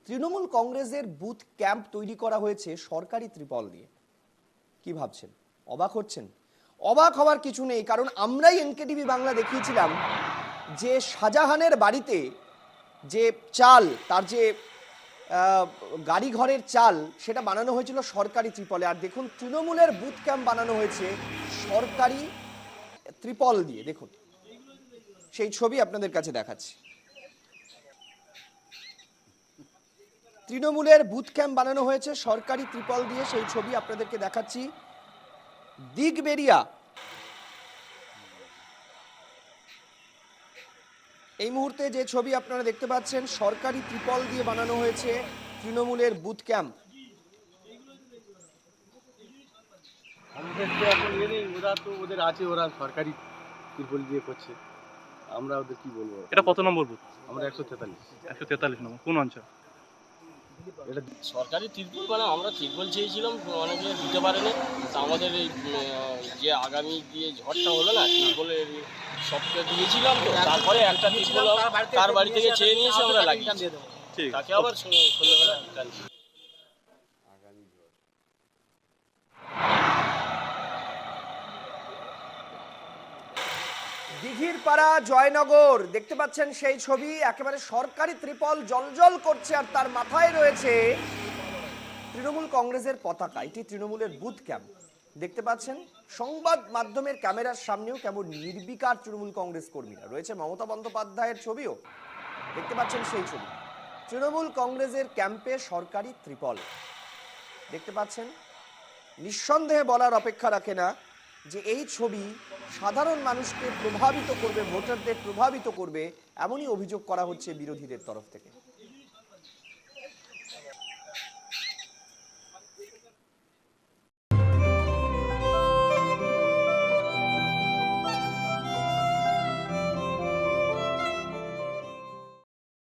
তৃণমূল কংগ্রেসের booth camp তৈরি করা হয়েছে সরকারি ত্রিপল দিয়ে। কি ভাবছেন? অবাক হচ্ছেন? অবাক হওয়ার কিছু নেই, কারণ আমরাই এনকেটিভি বাংলা দেখিয়েছিলাম যে শাহজাহানের বাড়িতে যে চাল, তার যে গাড়ি ঘরের চাল, সেটা বানানো হয়েছিল সরকারি ত্রিপলে। আর দেখুন তৃণমূলের বুথ ক্যাম্প বানানো হয়েছে সরকারি ত্রিপল দিয়ে। দেখুন সেই ছবি আপনাদের কাছে দেখাচ্ছি। তৃণমূলের বুথ ক্যাম্প বানানো হয়েছে সরকারি ত্রিপল দিয়ে, সেই ছবি আপনাদেরকে দেখাচ্ছি। দিগবেরিয়া, এই মুহূর্তে যে ছবি আপনারা দেখতে পাচ্ছেন, সরকারি ত্রিপল দিয়ে বানানো হয়েছে তৃণমূলের বুথ ক্যাম্প। ওদের আছে, ওরা সরকারি ত্রিপল দিয়ে করছে, আমরা ওদের কি বলবো। এটা কত নম্বর বুথ? আমরা 143 নম্বর। কোন অঞ্চল? এটা সরকারি ত্রিপল মানে আমরা ত্রিপল চেয়েছিলাম, অনেকে দিতে পারেনি। তা আমাদের এই যে আগামী দিয়ে ঝড়টা হলো না, ত্রিপলের সবটা দিয়েছিলাম, তো তারপরে একটা ত্রিপল তার বাড়ি থেকে চেয়ে নিয়েছি, আমরা লাগিয়েছি। তাকে আবার সন্ধ্যাবেলা টানছি। দিঘির পাড়া, জয়নগর, দেখতে পাচ্ছেন সেই ছবি। একেবারে সরকারি ত্রিপল জলজল করছে, আর তার মাথায় রয়েছে তৃণমূল কংগ্রেসের পতাকা। এটি তৃণমূলের বুথ ক্যাম্প। দেখতে পাচ্ছেন সংবাদ মাধ্যমের ক্যামেরার সামনেও কেমন নির্বিকার তৃণমূল কংগ্রেস কর্মীরা রয়েছে। মমতা বন্দ্যোপাধ্যায়ের ছবিও দেখতে পাচ্ছেন, সেই ছবি। তৃণমূল কংগ্রেসের ক্যাম্পে সরকারি ত্রিপল দেখতে পাচ্ছেন। নিঃসন্দেহে বলার অপেক্ষা রাখে না যে এই ছবি সাধারণ মানুষকে প্রভাবিত করবে, ভোটারদের প্রভাবিত করবে, এমনই অভিযোগ করা হচ্ছে বিরোধীদের তরফ থেকে।